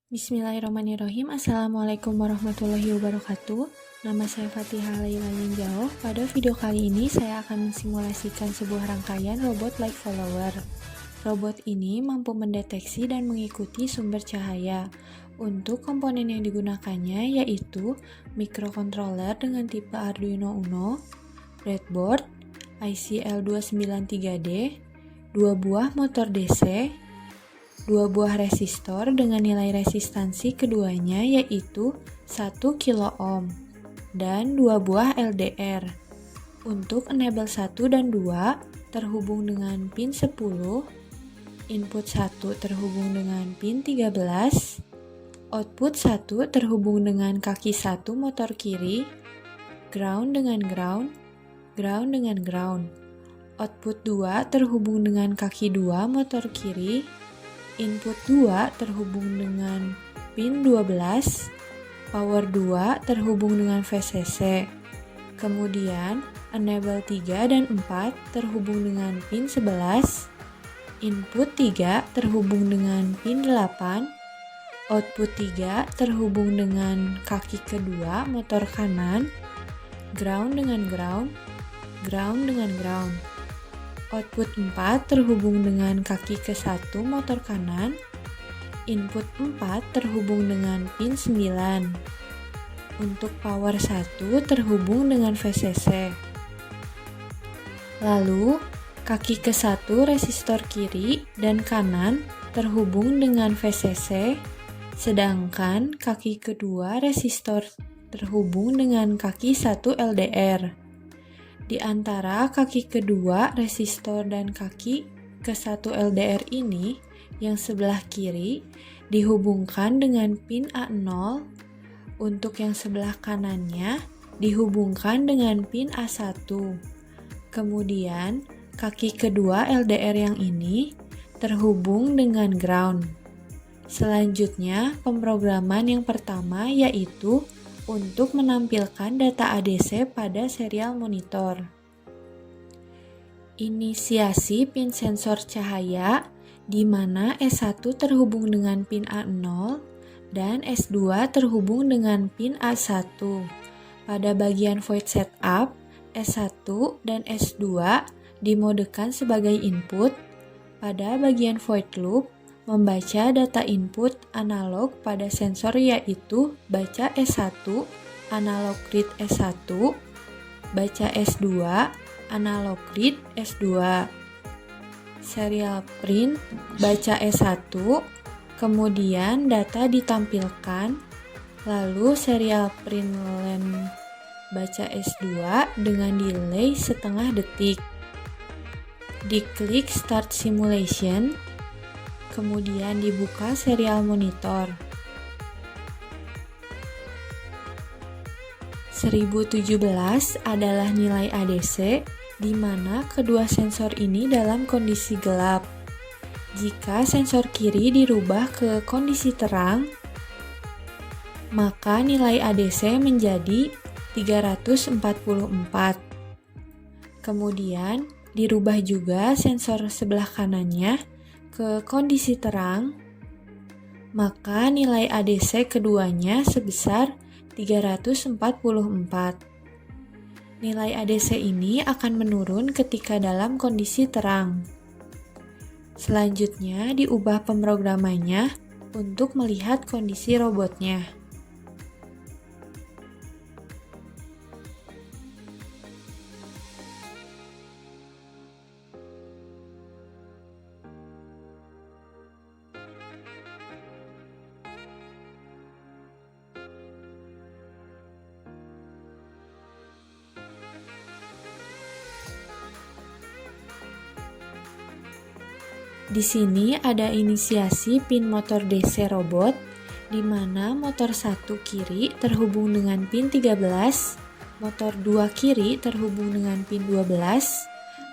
Bismillahirrahmanirrahim. Assalamualaikum warahmatullahi wabarakatuh. Nama saya Fatihah Laila Linjauh. Pada video kali ini saya akan mensimulasikan sebuah rangkaian robot light follower. Robot ini mampu mendeteksi dan mengikuti sumber cahaya. Untuk komponen yang digunakannya yaitu microcontroller dengan tipe Arduino Uno, breadboard, IC L293D, 2 buah motor DC, 2 buah resistor dengan nilai resistansi keduanya yaitu 1 kilo ohm dan 2 buah LDR. Untuk enable 1 dan 2 terhubung dengan pin 10, input 1 terhubung dengan pin 13, output 1 terhubung dengan kaki 1 motor kiri, ground dengan ground, ground dengan ground. Output 2 terhubung dengan kaki 2 motor kiri, input 2 terhubung dengan pin 12, power 2 terhubung dengan VCC. Kemudian, enable 3 dan 4 terhubung dengan pin 11, input 3 terhubung dengan pin 8, output 3 terhubung dengan kaki kedua motor kanan, ground dengan ground, ground dengan ground. Output 4 terhubung dengan kaki ke-1 motor kanan, input 4 terhubung dengan pin 9. Untuk power 1 terhubung dengan VCC. Lalu, kaki ke-1 resistor kiri dan kanan terhubung dengan VCC, sedangkan kaki kedua resistor terhubung dengan kaki 1 LDR. Di antara kaki kedua resistor dan kaki ke-1 LDR ini, yang sebelah kiri dihubungkan dengan pin A0, untuk yang sebelah kanannya dihubungkan dengan pin A1. Kemudian, kaki kedua LDR yang ini terhubung dengan ground. Selanjutnya, pemrograman yang pertama yaitu untuk menampilkan data ADC pada serial monitor. Inisiasi pin sensor cahaya di mana S1 terhubung dengan pin A0 dan S2 terhubung dengan pin A1. Pada bagian void setup, S1 dan S2 dimodekan sebagai input. Pada bagian void loop, membaca data input analog pada sensor yaitu baca S1, analog read S1, baca S2, analog read S2. Serial print baca S1, kemudian data ditampilkan, lalu serial print len baca S2 dengan delay setengah detik. Diklik start simulation, kemudian dibuka serial monitor. 1017 adalah nilai ADC di mana kedua sensor ini dalam kondisi gelap. Jika sensor kiri dirubah ke kondisi terang, maka nilai ADC menjadi 344. Kemudian dirubah juga sensor sebelah kanannya ke kondisi terang, maka nilai ADC keduanya sebesar 344. Nilai ADC ini akan menurun ketika dalam kondisi terang. Selanjutnya diubah pemrogramannya untuk melihat kondisi robotnya. Di sini ada inisiasi pin motor DC robot, di mana motor 1 kiri terhubung dengan pin 13, motor 2 kiri terhubung dengan pin 12,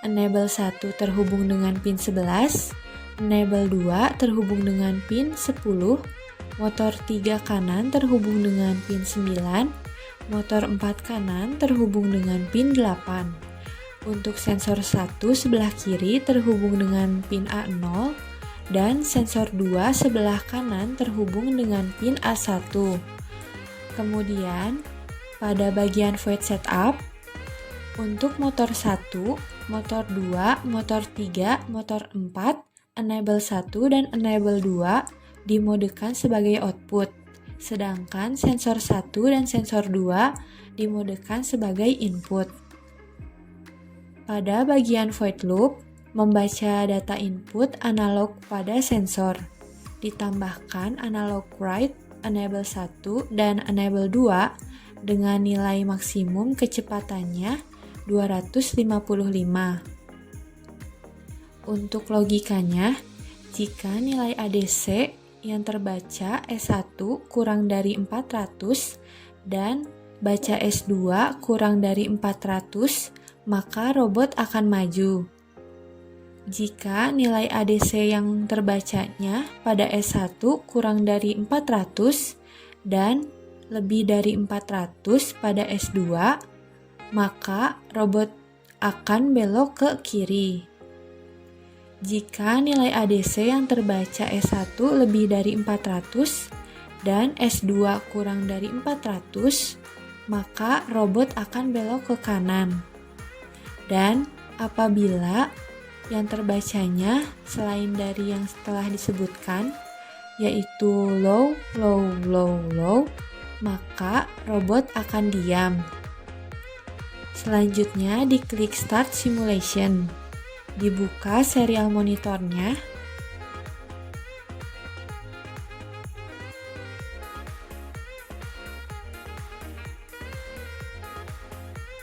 enable 1 terhubung dengan pin 11, enable 2 terhubung dengan pin 10, motor 3 kanan terhubung dengan pin 9, motor 4 kanan terhubung dengan pin 8. Untuk sensor 1 sebelah kiri terhubung dengan pin A0 dan sensor 2 sebelah kanan terhubung dengan pin A1. Kemudian, pada bagian void setup, untuk motor 1, motor 2, motor 3, motor 4, enable 1 dan enable 2 dimodekan sebagai output, sedangkan sensor 1 dan sensor 2 dimodekan sebagai input. Pada bagian void loop, membaca data input analog pada sensor, ditambahkan analog write, enable 1 dan enable 2 dengan nilai maksimum kecepatannya 255. Untuk logikanya, jika nilai ADC yang terbaca S1 kurang dari 400 dan baca S2 kurang dari 400, maka robot akan maju. Jika nilai ADC yang terbacanya pada S1 kurang dari 400 dan lebih dari 400 pada S2, maka robot akan belok ke kiri. Jika nilai ADC yang terbaca S1 lebih dari 400 dan S2 kurang dari 400, maka robot akan belok ke kanan. Dan apabila yang terbacanya selain dari yang telah disebutkan, yaitu low, low, low, low, maka robot akan diam. Selanjutnya diklik Start Simulation. Dibuka serial monitornya.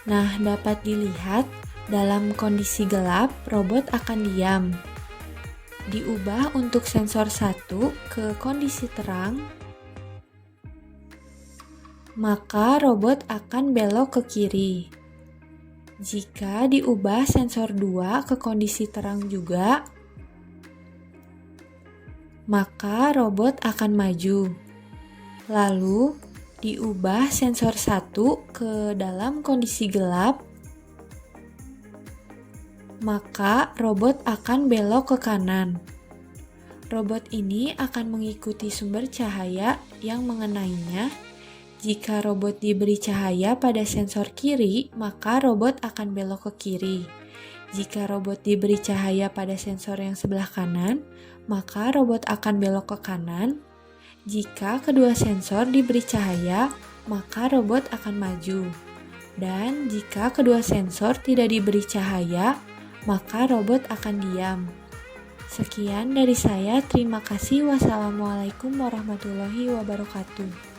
Nah, dapat dilihat dalam kondisi gelap, robot akan diam. Diubah untuk sensor 1 ke kondisi terang, maka robot akan belok ke kiri. Jika diubah sensor 2 ke kondisi terang juga, maka robot akan maju. Lalu, diubah sensor 1 ke dalam kondisi gelap, maka robot akan belok ke kanan. Robot ini akan mengikuti sumber cahaya yang mengenainya. Jika robot diberi cahaya pada sensor kiri, maka robot akan belok ke kiri. Jika robot diberi cahaya pada sensor yang sebelah kanan, maka robot akan belok ke kanan. Jika kedua sensor diberi cahaya, maka robot akan maju. Dan jika kedua sensor tidak diberi cahaya, maka robot akan diam. Sekian dari saya, terima kasih. Wassalamualaikum warahmatullahi wabarakatuh.